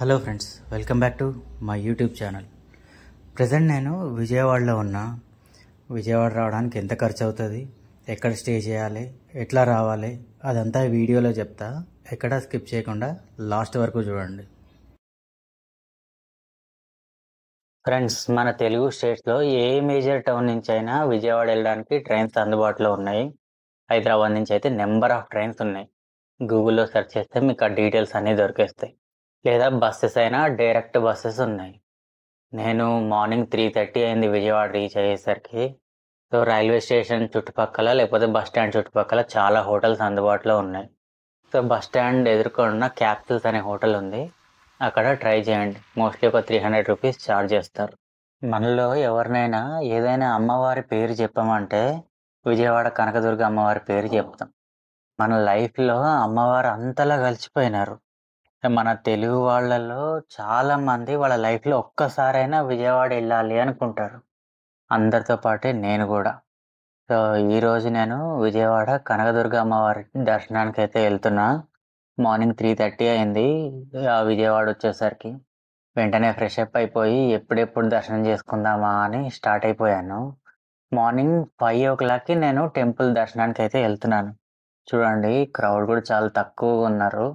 Hello friends, welcome back to my YouTube channel. Present నేను విజయవాడలో ఉన్నా. విజయవాడ రావడానికి ఎంత ఖర్చు అవుతుంది, ఎక్కడ స్టే చేయాలి, ఎట్లా రావాలి, అదంతా ఈ వీడియోలో చెప్తా. ఎక్కడ స్కిప్ చేయకుండా లాస్ట్ వరకు చూడండి. ఫ్రెండ్స్, మన తెలుగు స్టేట్స్లో ఏ మేజర్ టౌన్ నుంచి అయినా విజయవాడ వెళ్ళడానికి ట్రైన్స్ అందుబాటులో ఉన్నాయి. హైదరాబాద్ నుంచి అయితే నెంబర్ ఆఫ్ ట్రైన్స్ ఉన్నాయి. గూగుల్లో సెర్చ్ చేస్తే మీకు ఆ డీటెయిల్స్ అన్నీ దొరికేస్తాయి. లేదా బస్సెస్ అయినా డైరెక్ట్ బస్సెస్ ఉన్నాయి. నేను మార్నింగ్ 3:30 అయింది విజయవాడ రీచ్ అయ్యేసరికి. సో రైల్వే స్టేషన్ చుట్టుపక్కల లేకపోతే బస్ స్టాండ్ చుట్టుపక్కల చాలా హోటల్స్ అందుబాటులో ఉన్నాయి. సో బస్ స్టాండ్ ఎదుర్కొన్న క్యాప్సూల్స్ అనే హోటల్ ఉంది, అక్కడ ట్రై చేయండి. మోస్ట్లీ ఒక 300 రూపీస్ ఛార్జ్ చేస్తారు. మనలో ఎవరినైనా ఏదైనా అమ్మవారి పేరు చెప్పమంటే విజయవాడ కనకదుర్గ అమ్మవారి పేరు చెప్తాం. మన లైఫ్లో అమ్మవారు అంతలా కలిసిపోయినారు. మన తెలుగు వాళ్ళలో చాలా మంది వాళ్ళ లైఫ్లో ఒక్కసారైనా విజయవాడ వెళ్ళాలి అనుకుంటారు. అందరితో పాటే నేను కూడా. సో ఈరోజు నేను విజయవాడ కనకదుర్గ అమ్మవారి దర్శనానికి అయితే వెళ్తున్నా. మార్నింగ్ 3:30 అయింది విజయవాడ వచ్చేసరికి. వెంటనే ఫ్రెష్ అప్ అయిపోయి ఎప్పుడెప్పుడు దర్శనం చేసుకుందామా అని స్టార్ట్ అయిపోయాను. మార్నింగ్ 5 o'clockకి నేను టెంపుల్ దర్శనానికి అయితే వెళ్తున్నాను. చూడండి, క్రౌడ్ కూడా చాలా తక్కువగా ఉన్నారు.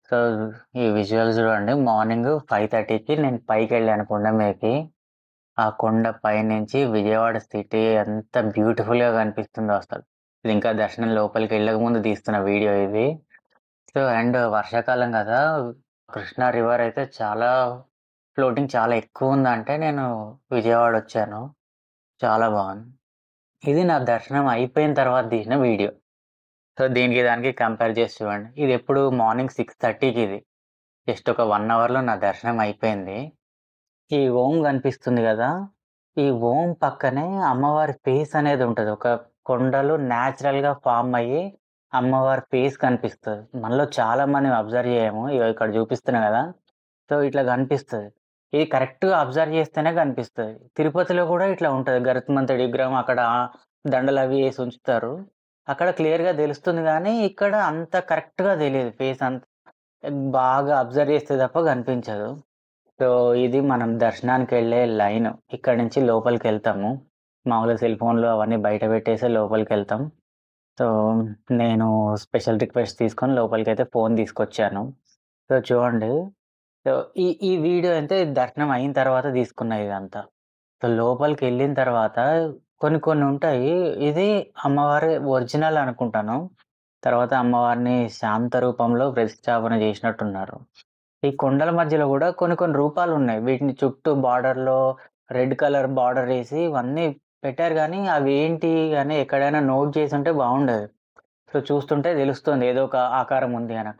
సో ఈ విజువల్స్ చూడండి. మార్నింగ్ 5:30కి నేను పైకి వెళ్ళాను కొండ మీదకి. ఆ కొండ పై నుంచి విజయవాడ సిటీ ఎంత బ్యూటిఫుల్గా కనిపిస్తుందో అసలు. ఇది ఇంకా దర్శనం లోపలికి వెళ్ళక ముందు తీస్తున్న వీడియో ఇది. సో అండ్ వర్షాకాలం కదా, కృష్ణా రివర్ అయితే చాలా ఫ్లోటింగ్ చాలా ఎక్కువ ఉందంటే నేను విజయవాడ వచ్చాను. చాలా బాగుంది. ఇది నా దర్శనం అయిపోయిన తర్వాత తీసిన వీడియో. సో దానికి కంపేర్ చేసి చూడండి. ఇది ఎప్పుడు మార్నింగ్ 6:30కి, ఇది జస్ట్ ఒక 1 అవర్లో నా దర్శనం అయిపోయింది. ఈ ఓం కనిపిస్తుంది కదా, ఈ ఓం పక్కనే అమ్మవారి ఫేస్ అనేది ఉంటుంది. ఒక కొండలు న్యాచురల్గా ఫామ్ అయ్యి అమ్మవారి ఫేస్ కనిపిస్తుంది. మనలో చాలా మంది అబ్జర్వ్ చేయము. ఇక్కడ చూపిస్తున్నా కదా, సో ఇట్లా కనిపిస్తుంది. ఇది కరెక్ట్గా అబ్జర్వ్ చేస్తేనే కనిపిస్తుంది. తిరుపతిలో కూడా ఇట్లా ఉంటుంది. గరుత్మంతుడి విగ్రహం అక్కడ దండలు అవి వేసి ఉంచుతారు, అక్కడ క్లియర్గా తెలుస్తుంది. కానీ ఇక్కడ అంత కరెక్ట్గా తెలియదు. ఫేస్ అంత బాగా అబ్జర్వ్ చేస్తే తప్ప కనిపించదు. సో ఇది మనం దర్శనానికి వెళ్ళే లైన్. ఇక్కడ నుంచి లోపలికి వెళ్తాము. మామూలుగా సెల్ ఫోన్లు అవన్నీ బయట పెట్టేసి లోపలికి వెళ్తాం. సో నేను స్పెషల్ రిక్వెస్ట్ తీసుకొని లోపలికి అయితే ఫోన్ తీసుకొచ్చాను. సో చూడండి, సో ఈ వీడియో అయితే దర్శనం అయిన తర్వాత తీసుకున్నా ఇదంతా. సో లోపలికి వెళ్ళిన తర్వాత కొన్ని ఉంటాయి. ఇది అమ్మవారి ఒరిజినల్ అనుకుంటాను. తర్వాత అమ్మవారిని శాంత రూపంలో ప్రతిష్టాపన చేసినట్టున్నారు. ఈ కొండల మధ్యలో కూడా కొన్ని రూపాలు ఉన్నాయి. వీటిని చుట్టూ బార్డర్లో రెడ్ కలర్ బార్డర్ వేసి ఇవన్నీ పెట్టారు. కానీ అవి ఏంటి అని ఎక్కడైనా నోట్ చేసి ఉంటే బాగుండేది. సో చూస్తుంటే తెలుస్తుంది ఏదో ఒక ఆకారం ఉంది అని.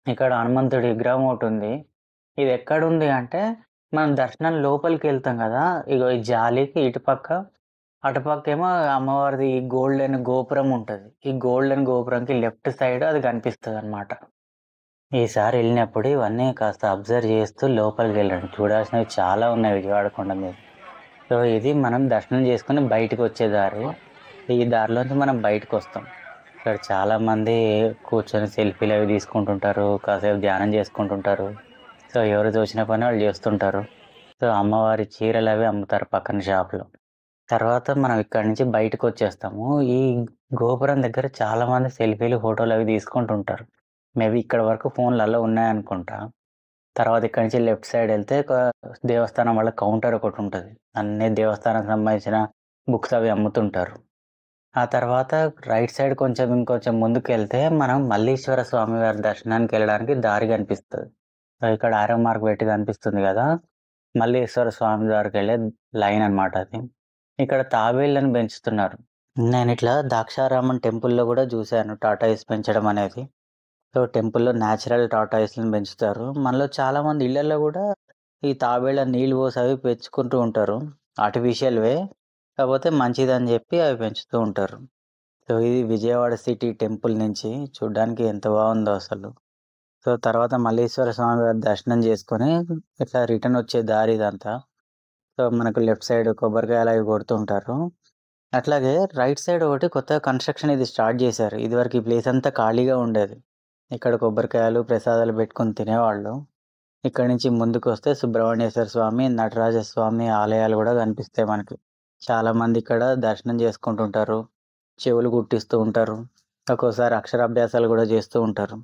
ఇక్కడ హనుమంతుడి విగ్రహం ఒకటి ఉంది. ఇది ఎక్కడుంది అంటే మనం దర్శనం లోపలికి వెళ్తాం కదా, ఇగో ఈ జాలికి ఇటుపక్క అటుపక్క ఏమో అమ్మవారిది గోల్డెన్ గోపురం ఉంటుంది. ఈ గోల్డెన్ గోపురంకి లెఫ్ట్ సైడ్ అది కనిపిస్తుంది అన్నమాట. ఈసారి వెళ్ళినప్పుడు ఇవన్నీ కాస్త అబ్జర్వ్ చేస్తూ లోపలికి వెళ్ళండి. చూడాల్సినవి చాలా ఉన్నాయి విజయవాడ కొండ మీద. సో ఇది మనం దర్శనం చేసుకుని బయటకు వచ్చే దారి. ఈ దారిలోంచి మనం బయటకు వస్తాం. ఇక్కడ చాలామంది కూర్చొని సెల్ఫీలు అవి తీసుకుంటుంటారు, కాసేపు ధ్యానం చేసుకుంటుంటారు. సో ఎవరు తోచిన పని వాళ్ళు చేస్తుంటారు. సో అమ్మవారి చీరలు అవి అమ్ముతారు పక్కన షాప్లో. తర్వాత మనం ఇక్కడి నుంచి బయటకు వచ్చేస్తాము. ఈ గోపురం దగ్గర చాలామంది సెల్ఫీలు ఫోటోలు అవి తీసుకుంటుంటారు. మేబీ ఇక్కడ వరకు ఫోన్లు అలా ఉన్నాయనుకుంటా. తర్వాత ఇక్కడి నుంచి లెఫ్ట్ సైడ్ వెళ్తే ఒక దేవస్థానం వాళ్ళ కౌంటర్ ఒకటి ఉంటుంది. అన్ని దేవస్థానం సంబంధించిన బుక్స్ అవి అమ్ముతుంటారు. ఆ తర్వాత రైట్ సైడ్ ఇంకొంచెం ముందుకు వెళ్తే మనం మల్లీశ్వర స్వామి వారి దర్శనానికి వెళ్ళడానికి దారి కనిపిస్తుంది. ఇక్కడ ఆరో మార్క్ పెట్టి కనిపిస్తుంది కదా, మల్లీశ్వర స్వామి దగ్గరికి వెళ్ళే లైన్ అనమాట అది. ఇక్కడ తాబేళ్ళని పెంచుతున్నారు. నేను ఇట్లా ద్రాక్షారామం టెంపుల్లో కూడా చూశాను టాటాయిస్ పెంచడం అనేది. సో టెంపుల్లో న్యాచురల్ టాటాయిస్లను పెంచుతారు. మనలో చాలామంది ఇళ్లలో కూడా ఈ తాబేళ్ళ నీళ్ళు పోసి అవి పెంచుకుంటూ ఉంటారు. ఆర్టిఫిషియల్వే, కాకపోతే మంచిదని చెప్పి అవి పెంచుతూ ఉంటారు. సో ఇది విజయవాడ సిటీ టెంపుల్ నుంచి చూడడానికి ఎంత బాగుందో అసలు. సో తర్వాత మల్లీశ్వర స్వామి వారి దర్శనం చేసుకొని ఇట్లా రిటర్న్ వచ్చే దారి ఇదంతా. సో మనకు లెఫ్ట్ సైడ్ కొబ్బరికాయలు అవి కొడుతుంటారు. అట్లాగే రైట్ సైడ్ ఒకటి కొత్త కన్స్ట్రక్షన్ ఇది స్టార్ట్ చేశారు. ఇదివరకు ఈ ప్లేస్ అంతా ఖాళీగా ఉండేది. ఇక్కడ కొబ్బరికాయలు ప్రసాదాలు పెట్టుకొని తినేవాళ్ళు. ఇక్కడి నుంచి ముందుకొస్తే సుబ్రహ్మణ్యేశ్వర స్వామి, నటరాజ స్వామి ఆలయాలు గూడా కనిపిస్తాయి మనకి. చాలామంది ఇక్కడ దర్శనం చేసుకుంటుంటారు. చెవులు కుట్టిస్తూ ఉంటారు. ఒక్కోసారి అక్షరాభ్యాసాలు గూడా చేస్తూ ఉంటారు.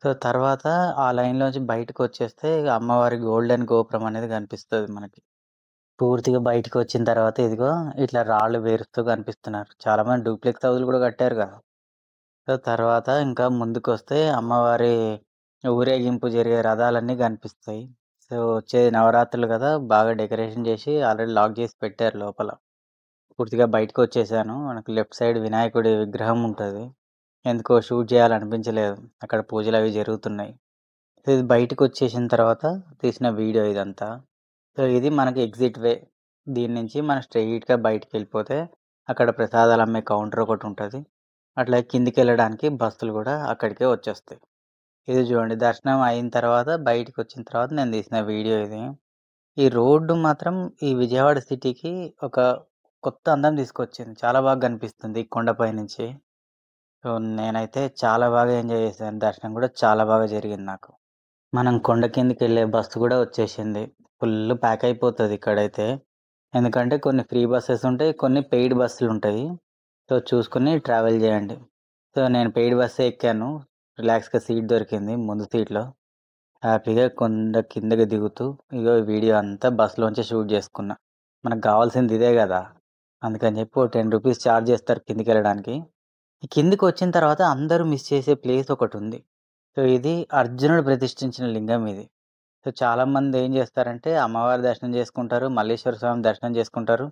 సో, తర్వాత ఆ లైన్‌లోంచి బయటకొచ్చేస్తే ఇగ అమ్మవారి గోల్డెన్ గోపురం అనేది కనిపిస్తది మనకి. పూర్తిగా బయటికొచ్చిన తర్వాత ఇదిగో ఇట్లా రాళ్ళు పేరుస్తూ కనిపిస్తున్నారు. చాలామంది డూప్లెక్స్ హౌస్‌లు గూడా కట్టారు గదా! సో, తర్వాత ఇంకా ముందుకొస్తే అమ్మవారి ఊరేగింపు జరిగే రథాలన్నీ కనిపిస్తాయి. సో, వచ్చేది నవరాత్రులు గదా! బాగా డెకరేషన్ చేసి ఆల్రెడీ లాక్ చేసి పెట్టారు లోపల. పూర్తిగా బయటకొచ్చేసాను. మనకు లెఫ్ట్ సైడ్ వినాయకుడి విగ్రహం ఉంటది. ఎందుకో షూట్ చేయాలనిపించలేదు. అక్కడ పూజలవి జరుగుతున్నాయి. సో, ఇది బయటకొచ్చేసిన తర్వాత తీసిన వీడియో ఇదంతా. సో, ఇది మనకి ఎగ్జిట్ వే. దీని నుంచి మనం స్ట్రెయిట్‌గా బయటికెళ్ళిపోతే అక్కడ ప్రసాదాలు అమ్మే కౌంటర్ ఒకటుంటది. అట్లాగే కిందికెళ్ళడానికి బస్సులు గూడా అక్కడికే వచ్చేస్తాయి. ఇది చూడండి దర్శనం అయిన తర్వాత బయటికొచ్చిన తర్వాత నేను తీసిన వీడియో ఇది. ఈ రోడ్డు మాత్రం ఈ విజయవాడ సిటీకి ఒక కొత్త అందం తీసుకొచ్చింది. చాలా బాగా కనిపిస్తుంది ఈ కొండపై నుంచి. సో, నేనైతే చాలా బాగా ఎంజాయ్ చేశాను. దర్శనం గూడా చాలా బాగా జరిగింది నాకు. మనం కొండ కిందకెళ్ళే బస్సు గూడా వచ్చేసింది. ఫుల్లు ప్యాక్ అయిపోతది ఇక్కడైతే. ఎందుకంటే కొన్ని ఫ్రీ బసెస్ ఉంటాయి. కొన్ని పెయిడ్ బస్సులుంటాయి. సో, చూసుకొని ట్రావెల్ చేయండి. సో, నేను పెయిడ్ బస్సే ఎక్కాను. రిలాక్స్‌గా సీట్ దొరికింది ముందు సీట్‌లో. హ్యాపీగా కొండ కిందకి దిగుతూ ఇగో ఈ వీడియో అంతా బస్‌లోంచే షూట్ చేసుకున్నా. మనకు గావాల్సింది ఇదే గదా! అందుకని చెప్పి ఓ రూ. 10 చార్జ్ చేస్తారు కిందకెళ్ళడానికి. ఈ కిందకొచ్చిన తర్వాత అందరూ మిస్ చేసే ప్లేస్ ఒకటుంది. సో, ఇది అర్జునుడు ప్రతిష్ఠించిన లింగం ఇది. సో, చాలామంది ఏం చేస్తారంటే అమ్మవారి దర్శనం చేసుకుంటారు, మల్లేశ్వర స్వామి దర్శనం చేసుకుంటారు,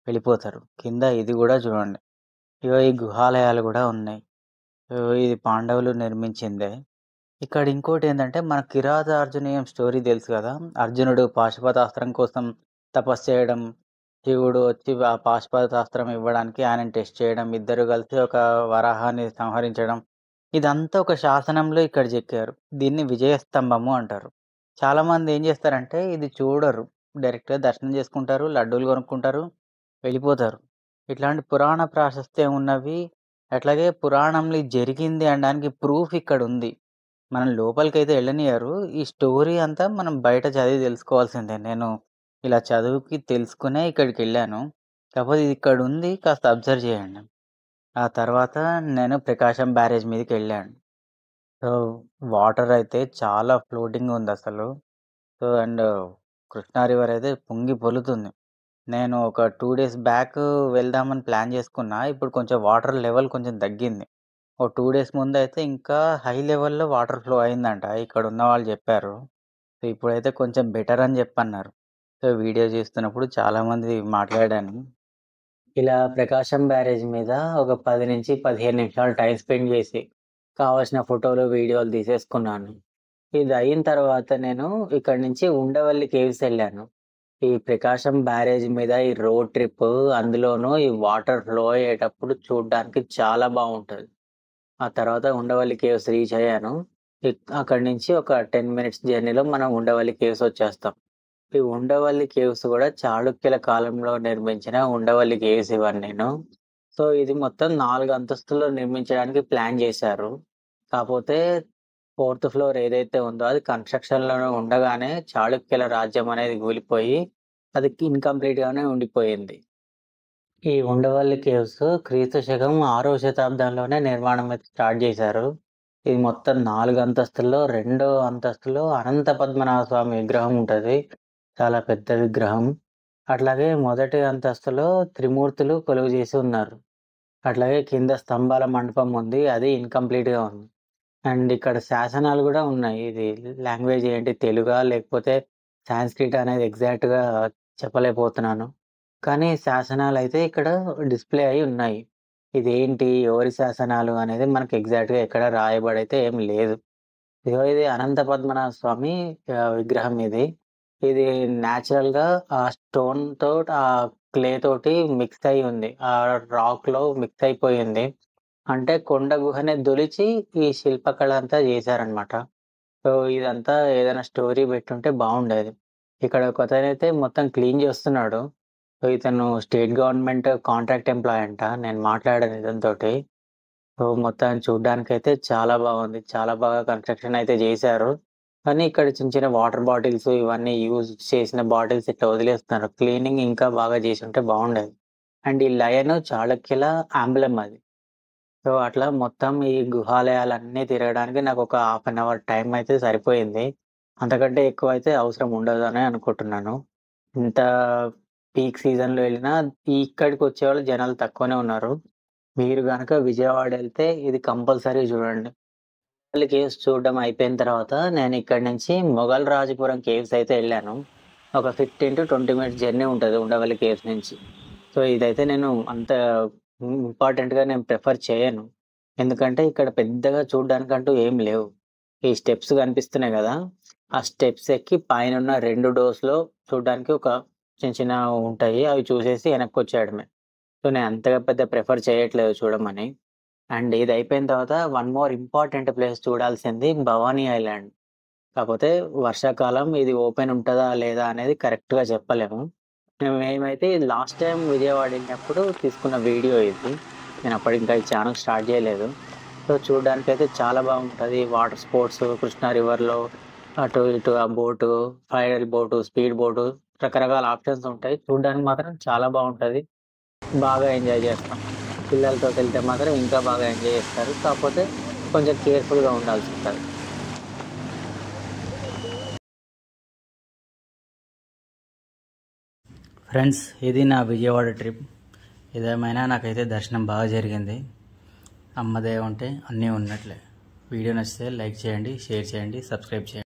వెళ్ళిపోతారు. కింద ఇది గూడా చూడండి. ఇగో ఈ గుహాలయాలు గూడా ఉన్నాయి. సో, ఇది పాండవులు నిర్మించిందే. ఇక్కడ ఇంకోటేందంటే మన కిరాతార్జునీయం స్టోరీ తెలుసు గదా! అర్జునుడు పాశుపతాస్త్రం కోసం తపస్సు చేయడం, శివుడు వచ్చి ఆ పాశుపతాస్త్రం ఇవ్వడానికి ఆయనని టెస్ట్ చేయడం, ఇద్దరు కలిసి ఒక వరాహాన్ని సంహరించడం. ఇదంతా ఒక శాసనంలో ఇక్కడ చెక్కారు. దీన్ని విజయస్తంభము అంటారు. చాలామంది ఏం చేస్తారంటే ఇది చూడరు. డైరెక్ట్‌గా దర్శనం చేసుకుంటారు, లడ్డూలు కొనుక్కుంటారు, వెళ్ళిపోతారు. ఇట్లాంటి పురాణ ప్రాశస్త్యం ఉన్నవి, అట్లాగే పురాణంలో ఇది జరిగింది అనడానికి ప్రూఫ్ ఇక్కడుంది. మనం లోపలికైతే ఎళ్ళనియ్యరు. ఈ స్టోరీ అంతా మనం బయట చదివి తెలుసుకోవాల్సిందే. నేను ఇలా చదువుకి తెలుసుకునే ఇక్కడికెళ్ళాను. కాకపోతే ఇది ఇక్కడుంది కాస్త అబ్జర్వ్ చేయండి. ఆ తర్వాత నేను ప్రకాశం బ్యారేజ్ మీదకెళ్ళాను. సో, వాటర్ అయితే చాలా ఫ్లోటింగ్ ఉందసలు. సో, కృష్ణా రివర్ అయితే పొంగి పొర్లుతుంది. నేను ఒక 2 డేస్ బ్యాక్ వెళ్దామని ప్లాన్ చేసుకున్నా. ఇప్పుడు కొంచెం వాటర్ లెవెల్ కొంచెం తగ్గింది. ఓ 2 డేస్ ముందయితే ఇంకా హై లెవెల్‌లో వాటర్ ఫ్లో అయిందంట. ఇక్కడున్న వాళ్ళు చెప్పారు. సో, ఇప్పుడైతే కొంచెం బెటర్ అని చెప్పన్నారు. సో, వీడియో చేస్తున్నప్పుడు చాలామంది మాట్లాడాను. ఇలా ప్రకాశం బ్యారేజ్ మీద ఒక 10-15 నిమిషాలు టైమ్ స్పెండ్ చేసి, కావాల్సిన ఫోటోలు, వీడియోలు తీసేసుకున్నాను. ఇది అయిన తర్వాత నేను ఇక్కడి నుంచి ఉండవల్లి కేవ్స్ ఎళ్ళాను. ఈ ప్రకాశం బ్యారేజ్ మీద ఈ రోడ్ ట్రిప్ అందులోనూ ఈ వాటర్ ఫ్లో అయ్యేటప్పుడు చూడ్డానికి చాలా బావుంటది. ఆ తర్వాత ఉండవల్లి కేవ్స్ రీచ్ అయ్యాను. అక్కడి నుంచి ఒక 10 మినిట్స్ జర్నీలో మనం ఉండవల్లి కేవ్స్ వచ్చేస్తాం. ఈ ఉండవల్లి కేవ్స్ గూడా చాళుక్యుల కాలంలో నిర్మించిన ఉండవల్లి కేవ్స్ ఇవన్నీను. సో, ఇది మొత్తం 4 అంతస్తుల్లో నిర్మించడానికి ప్లాన్ జేశారు. కాపోతే ఫోర్త్ ఫ్లోర్ ఏదైతే ఉందో అది కన్‌స్ట్రక్షన్‌లోనే ఉండగానే చాళుక్యుల రాజ్యం అనేది కూలిపోయి అది ఇన్‌కంప్లీట్‌గానే ఉండిపోయింది. ఈ ఉండవల్లి కేవ్స్ క్రీస్తు శకం 6వ శతాబ్దంలోనే నిర్మాణం అయితే స్టార్ట్ జేశారు. ఇది మొత్తం 4 అంతస్తుల్లో రెండో అంతస్తులో అనంత పద్మనాభ స్వామి విగ్రహం ఉంటది. చాలా పెద్ద విగ్రహం. అట్లాగే మొదటి అంతస్తులో త్రిమూర్తులు కొలువు చేసి ఉన్నారు. అట్లాగే కింద స్తంభాల మండపం ఉంది. అది ఇన్‌కంప్లీట్‌గా ఉంది. అండ్ ఇక్కడ శాసనాలు గూడా ఉన్నాయి. ఇది లాంగ్వేజ్ ఏంటి తెలుగా? లేకపోతే సాంస్క్రిట్ అనేది ఎగ్జాక్ట్‌గా చెప్పలేకపోతున్నాను. కానీ శాసనాలైతే ఇక్కడ డిస్‌ప్లే అయ్యి ఉన్నాయి. ఇదేంటి? ఎవరి శాసనాలు అనేది మనకు ఎగ్జాక్ట్‌గా ఎక్కడ రాయబడైతే ఏం లేదు. ఇగో ఇది అనంత పద్మనాభ స్వామి విగ్రహం ఇది. ఇది నేచురల్‌గా ఆ స్టోన్‌తో క్లే తోటి మిక్స్ అయ్యి ఉంది. రాక్‌లో మిక్స్ అయిపోయింది. అంటే కొండ గుహనే దొలిచి ఈ శిల్పకళ అంతా చేశారనమాట. సో, ఇదంతా ఏదైనా స్టోరీ పెట్టుంటే బావుండేది. ఇక్కడ ఒకతనైతే మొత్తం క్లీన్ చేస్తున్నాడు. సో, ఇతను స్టేట్ గవర్నమెంట్ కాంట్రాక్ట్ ఎంప్లాయ్ అంట. నేను మాట్లాడాను ఇతనితోటి. సో, మొత్తం చూడ్డానికైతే చాలా బాగుంది. చాలా బాగా కన్‌స్ట్రక్షన్ అయితే జేశారు. కానీ ఇక్కడ చిన్న చిన్న వాటర్ బాటిల్స్ ఇవన్నీ యూజ్ చేసిన బాటిల్స్ ఇట్లా వదిలేస్తున్నారు. క్లీనింగ్ ఇంకా బాగా చేసి ఉంటే బాగుండేది. అండ్ ఈ లయన్ చాళుక్యుల ఆంబులెమ్ అది. సో, అట్లా మొత్తం ఈ గుహాలయాలన్నీ తిరగడానికి నాకొక హాఫ్ అన్ అవర్ టైం అయితే సరిపోయింది. అంతకంటే ఎక్కువైతే అవసరం ఉండదనే అనుకుంటున్నాను. ఇంత పీక్ సీజన్‌లో వెళ్ళినా ఇక్కడికొచ్చేవాళ్ళు జనాలు తక్కువనే ఉన్నారు. మీరు గనక విజయవాడ ఎళ్తే ఇది కంపల్సరీ చూడండి. ఉండవల్లి కేవ్స్ చూడడం అయిపోయిన తర్వాత నేను ఇక్కడి నుంచి మొఘల్ రాజపురం కేవ్స్ అయితే ఎళ్ళాను. ఒక 15-20 మినిట్స్ జర్నీ ఉంటది ఉండవల్లి కేవ్స్ నుంచి. సో, ఇదైతే నేను అంత ఇంపార్టెంట్‌గా నేను ప్రిఫర్ చేయను. ఎందుకంటే ఇక్కడ పెద్దగా చూడ్డానికంటూ ఏం లేవు. ఈ స్టెప్స్ కనిపిస్తున్నాయి గదా! ఆ స్టెప్స్ ఎక్కి పైనున్న 2 డోర్స్‌లో చూడ్డానికి ఒక చిన్న చిన్నవి ఉంటాయి. అవి చూసేసి వెనక్కొచ్చేయడమే. సో, నేను అంతగా పెద్ద ప్రిఫర్ చేయట్లేదు చూడమని. అండ్ ఇది అయిపోయిన తర్వాత వన్ మోర్ ఇంపార్టెంట్ ప్లేస్ చూడాల్సింది భవానీ ఐలాండ్. కాపోతే వర్షాకాలం ఇది ఓపెన్ ఉంటదా? లేదా? అనేది కరెక్ట్‌గా చెప్పలేము. మేమైతే లాస్ట్ టైమ్ విజయవాడ ఎళ్ళినప్పుడు తీసుకున్న వీడియో ఇది. నేనప్పటికి ఇంకా ఈ ఛానెల్ స్టార్ట్ జేయలేదు. సో, చూడ్డానికైతే చాలా బాగుంటది. వాటర్ స్పోర్ట్స్ కృష్ణా రివర్‌లో అటు ఇటు ఆ boat, fire boat, speed boat రకరకాల ఆప్షన్స్ ఉంటాయి. చూడ్డానికి మాత్రం చాలా బాగుంటది. బాగా ఎంజాయ్ జేస్తాం. పిల్లలతోటెళ్తే మాత్రం ఇంకా బాగా ఎంజాయ్ జేస్తారు. కాకపోతే కొంచెం కేర్‌ఫుల్‌గా ఉండాల్సుంటది. ఫ్రెండ్స్, ఇది నా విజయవాడ ట్రిప్. ఏదేమైనా నాకైతే దర్శనం బాగా జరిగింది. అమ్మ దయ ఉంటే అన్నీ ఉన్నట్లే. వీడియో నచ్చితే లైక్ చేయండి, షేర్ చేయండి, సబ్స్క్రైబ్ చేయండి.